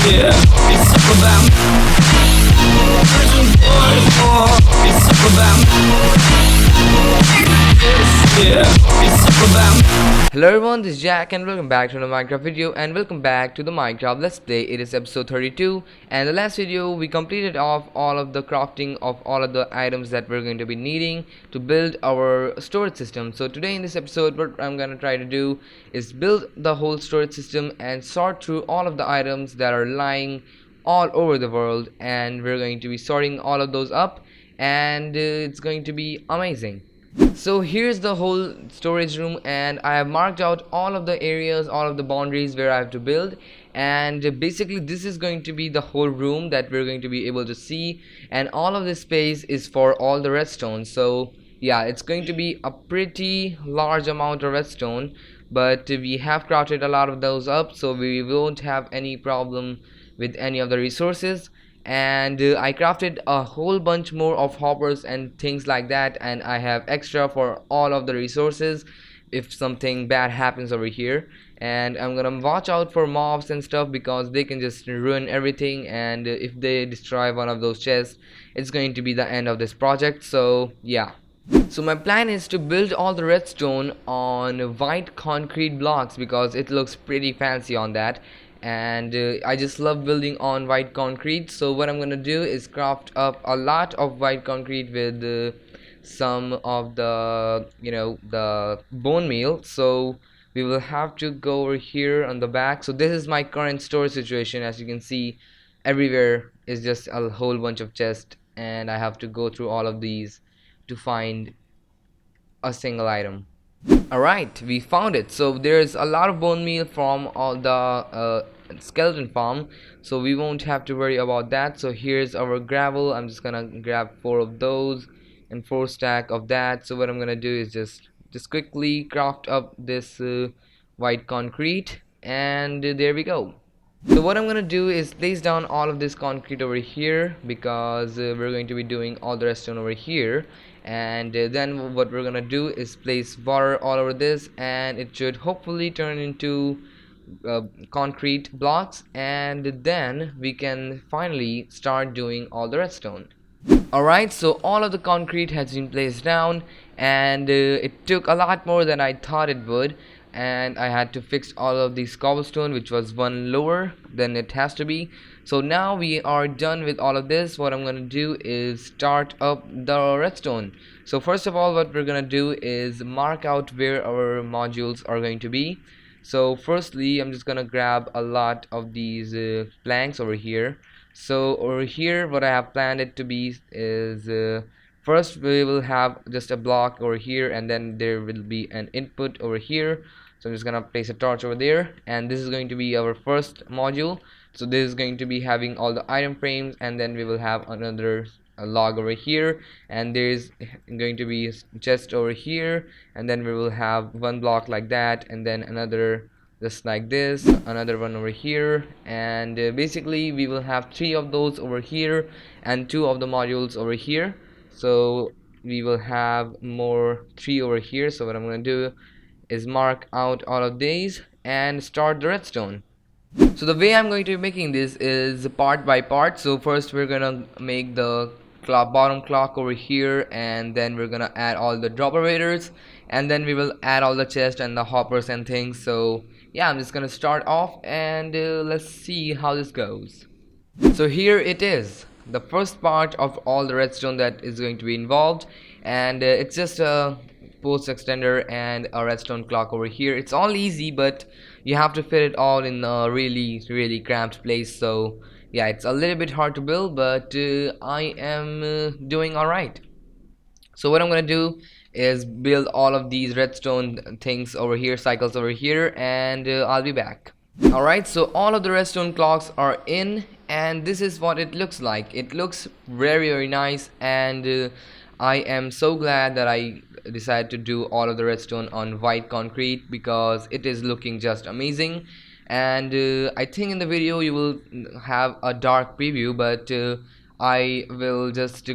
Yeah, it's all about searching for more. It's all about yeah, it's all about. Hello everyone, this is Jack and welcome back to another Minecraft video and welcome back to the Minecraft Let's Play. It is episode 32 and the last video we completed off all of the crafting of all of the items that we're going to be needing to build our storage system. So today in this episode what I'm going to try to do is build the whole storage system and sort through all of the items that are lying all over the world, and we're going to be sorting all of those up, and it's going to be amazing. So here's the whole storage room, and I have marked out all of the areas, all of the boundaries where I have to build, and basically this is going to be the whole room that we're going to be able to see, and all of this space is for all the redstone. So yeah, it's going to be a pretty large amount of redstone, but we have crafted a lot of those up, so we won't have any problem with any of the resources. And I crafted a whole bunch more of hoppers and things like that, and I have extra for all of the resources if something bad happens over here. And I'm gonna watch out for mobs and stuff because they can just ruin everything, and if they destroy one of those chests it's going to be the end of this project. So yeah, so my plan is to build all the redstone on white concrete blocks because it looks pretty fancy on that, and I just love building on white concrete. So what I'm gonna do is craft up a lot of white concrete with some of the the bone meal. So we will have to go over here on the back. So this is my current storage situation. As you can see, everywhere is just a whole bunch of chests, and I have to go through all of these to find a single item. Alright, we found it. So there's a lot of bone meal from all the skeleton farm, so we won't have to worry about that. So here's our gravel. I'm just gonna grab 4 of those and 4 stack of that. So what I'm gonna do is just quickly craft up this white concrete, and there we go. So what I'm gonna do is place down all of this concrete over here because we're going to be doing all the redstone over here, and then what we're gonna do is place water all over this, and it should hopefully turn into concrete blocks, and then we can finally start doing all the redstone. Alright, so all of the concrete has been placed down, and it took a lot more than I thought it would, and I had to fix all of these cobblestone, which was one lower than it has to be. So now we are done with all of this. What I'm gonna do is start up the redstone. So first of all, what we're gonna do is mark out where our modules are going to be. So firstly, I'm just gonna grab a lot of these planks over here. So over here what I have planned it to be is first we will have just a block over here, and then there will be an input over here. So I'm just gonna place a torch over there, and this is going to be our first module. So this is going to be having all the item frames, and then we will have another log over here, and there's going to be a chest over here, and then we will have one block like that, and then another just like this, another one over here, and basically we will have 3 of those over here and 2 of the modules over here. So we will have more 3 over here. So what I'm going to do is mark out all of these and start the redstone. So the way I'm going to be making this is part by part. So first we're gonna make the bottom clock over here, and then we're gonna add all the drop operators, and then we will add all the chests and the hoppers and things. So yeah, I'm just gonna start off, and let's see how this goes. So here it is, the first part of all the redstone that is going to be involved, and it's just a post extender and a redstone clock over here. It's all easy, but you have to fit it all in a really cramped place. So yeah, it's a little bit hard to build, but I am doing alright. So what I'm gonna do is build all of these redstone things over here, cycles over here, and I'll be back. Alright, so all of the redstone clocks are in, and this is what it looks like. It looks very nice, and I am so glad that I decided to do all of the redstone on white concrete because it is looking just amazing. And I think in the video you will have a dark preview, but I will just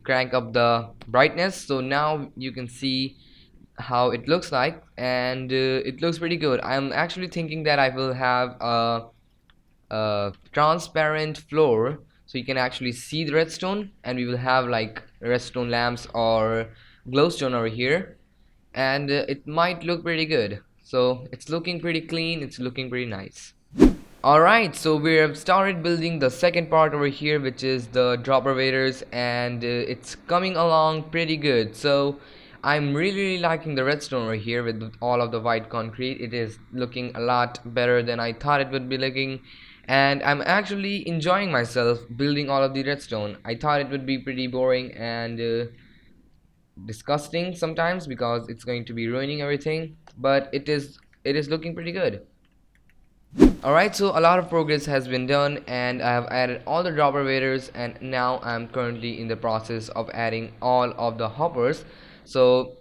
crank up the brightness so now you can see how it looks like, and it looks pretty good. I'm actually thinking that I will have transparent floor, so you can actually see the redstone, and we will have like redstone lamps or glowstone over here, and it might look pretty good. So it's looking pretty clean, it's looking pretty nice. Alright, so we have started building the second part over here, which is the dropper waders, and it's coming along pretty good. So I'm really liking the redstone over here with all of the white concrete. It is looking a lot better than I thought it would be looking, and I'm actually enjoying myself building all of the redstone. I thought it would be pretty boring and disgusting sometimes because it's going to be ruining everything, but it is looking pretty good. Alright, so a lot of progress has been done, and I have added all the dropper waders, and now I'm currently in the process of adding all of the hoppers. So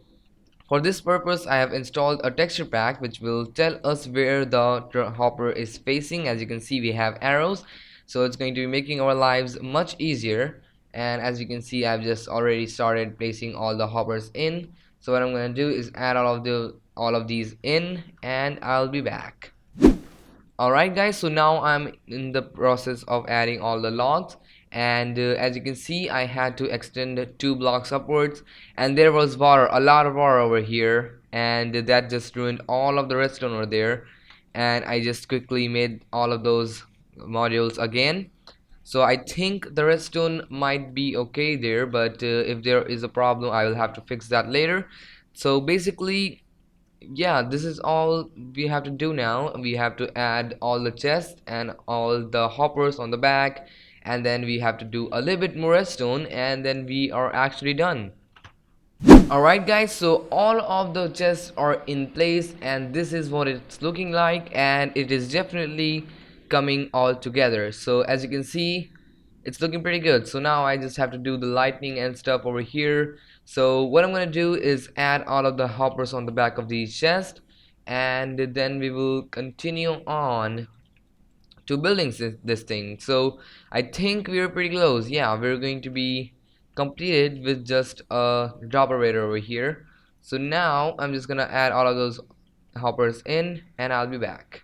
for this purpose I have installed a texture pack which will tell us where the hopper is facing. As you can see, we have arrows, so it's going to be making our lives much easier. And as you can see, I've just already started placing all the hoppers in. So what I'm going to do is add all of these in, and I'll be back. Alright guys, so now I'm in the process of adding all the logs, and as you can see, I had to extend 2 blocks upwards, and there was water, a lot of water over here, and that just ruined all of the redstone over there. And I just quickly made all of those modules again. So I think the redstone might be okay there, but if there is a problem, I will have to fix that later. So basically, yeah, this is all we have to do now. We have to add all the chests and all the hoppers on the back, and then we have to do a little bit more redstone, and then we are actually done. Alright guys, so all of the chests are in place, and this is what it's looking like, and it is definitely coming all together. So as you can see, it's looking pretty good. So now I just have to do the lightning and stuff over here. So what I'm gonna do is add all of the hoppers on the back of these chests, and then we will continue on to building this thing. So I think we're pretty close. Yeah, we're going to be completed with just a dropper wader over here. So now I'm just gonna add all of those hoppers in, and I'll be back.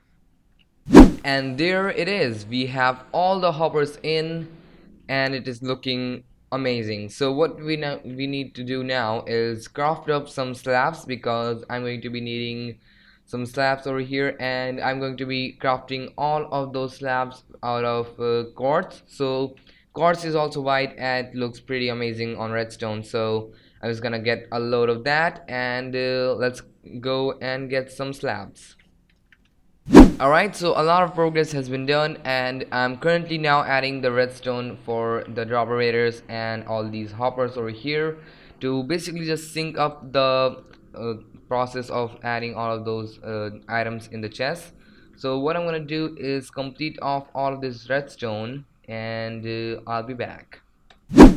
And there it is, we have all the hoppers in, and it is looking amazing. So what we need to do now is craft up some slabs, because I'm going to be needing some slabs over here, and I'm going to be crafting all of those slabs out of quartz. So quartz is also white and looks pretty amazing on redstone, so I'm just gonna get a load of that, and let's go and get some slabs. Alright, so a lot of progress has been done, and I'm currently now adding the redstone for the dropper raiders and all these hoppers over here to basically just sync up the process of adding all of those items in the chest. So what I'm gonna do is complete off all of this redstone, and I'll be back.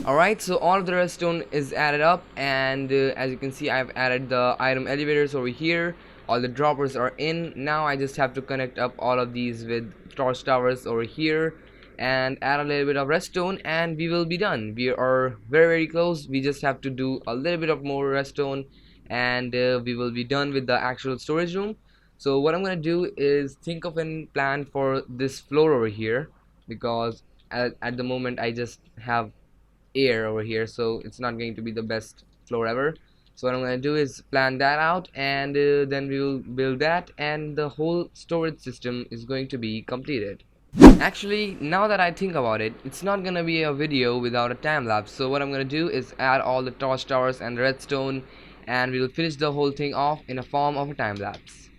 Alright, so all of the redstone is added up, and as you can see, I've added the item elevators over here. All the droppers are in. Now I just have to connect up all of these with torch towers over here and add a little bit of redstone, and we will be done. We are very close. We just have to do a little bit of more redstone, and we will be done with the actual storage room. So what I'm gonna do is think of a plan for this floor over here, because at the moment I just have air over here, so it's not going to be the best floor ever. So what I'm going to do is plan that out, and then we will build that, and the whole storage system is going to be completed. Actually, now that I think about it, it's not gonna be a video without a time lapse. So what I'm gonna do is add all the torch towers and redstone, and we'll finish the whole thing off in a form of a time lapse.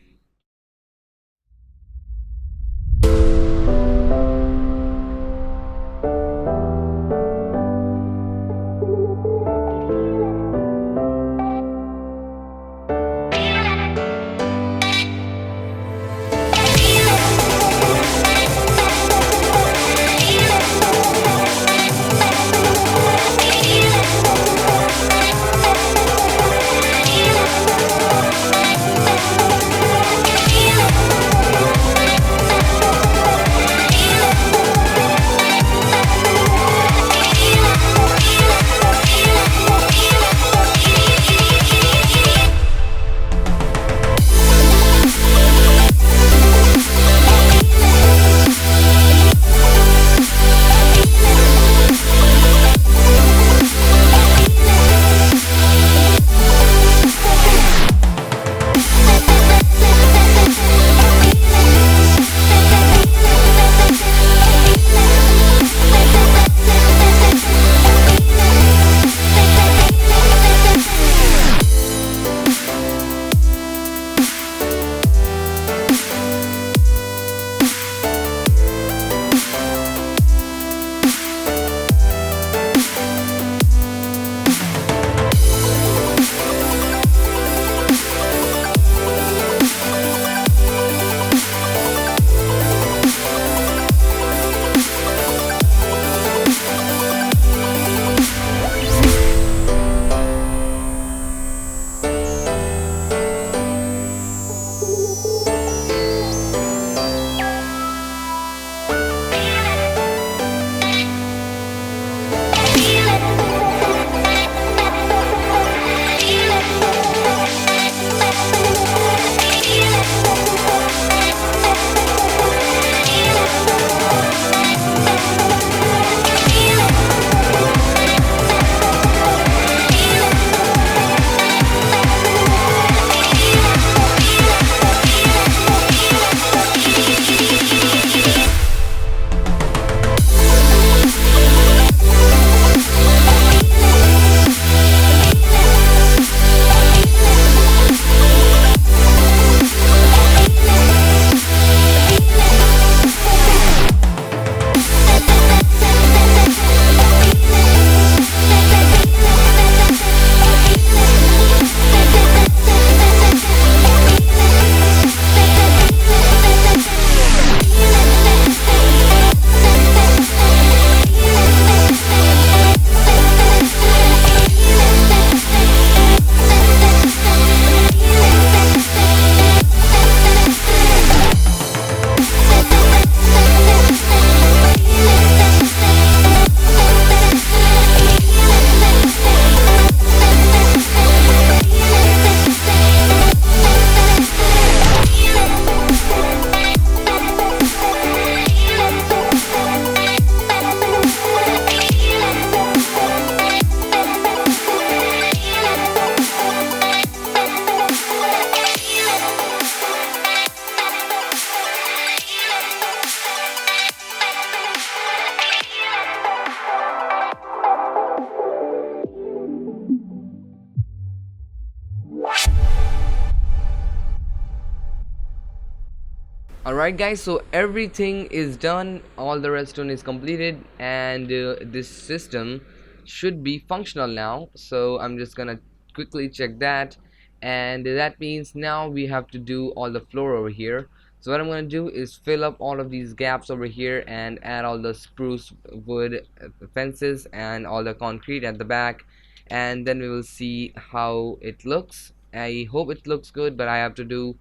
Alright guys, so everything is done, all the redstone is completed, and this system should be functional now. So I'm just gonna quickly check that, and that means now we have to do all the floor over here. So what I'm gonna do is fill up all of these gaps over here and add all the spruce wood fences and all the concrete at the back, and then we will see how it looks. I hope it looks good, but I have to do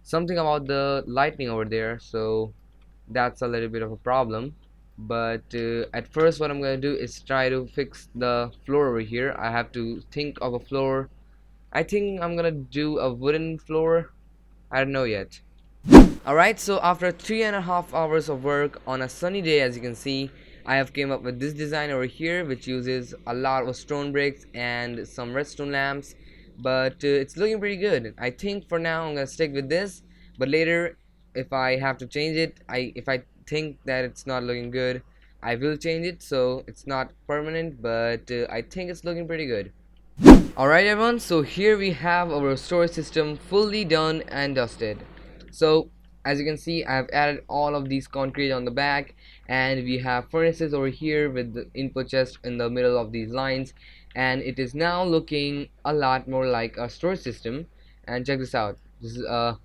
something about the lightning over there, so that's a little bit of a problem. But at first what I'm gonna do is try to fix the floor over here. I have to think of a floor. I think I'm gonna do a wooden floor. I don't know yet. Alright, so after 3.5 hours of work on a sunny day, as you can see, I have came up with this design over here, which uses a lot of stone bricks and some redstone lamps. But it's looking pretty good. I think for now I'm gonna stick with this, but later if I have to change it, if I think that it's not looking good, I will change it. So it's not permanent, but I think it's looking pretty good. Alright everyone, so here we have our storage system fully done and dusted. So as you can see, I have added all of these concrete on the back, and we have furnaces over here with the input chest in the middle of these lines, and it is now looking a lot more like a storage system. And check this out, this is a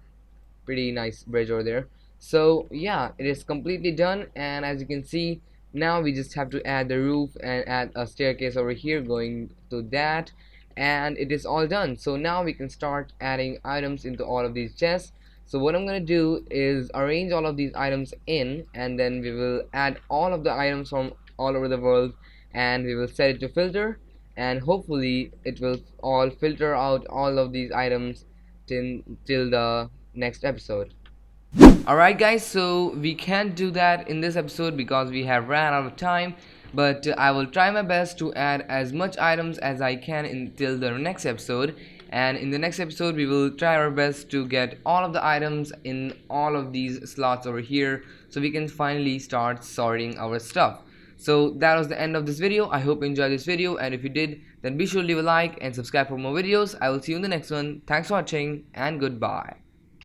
pretty nice bridge over there. So yeah, it is completely done, and as you can see, now we just have to add the roof and add a staircase over here going to that, and it is all done. So now we can start adding items into all of these chests. So what I'm gonna do is arrange all of these items in, and then we will add all of the items from all over the world, and we will set it to filter, and hopefully it will all filter out all of these items till the next episode. Alright guys, so we can't do that in this episode because we have ran out of time, but I will try my best to add as much items as I can until the next episode. And in the next episode we will try our best to get all of the items in all of these slots over here, so we can finally start sorting our stuff. So that was the end of this video. I hope you enjoyed this video, and if you did, then be sure to leave a like and subscribe for more videos. I will see you in the next one. Thanks for watching, and goodbye.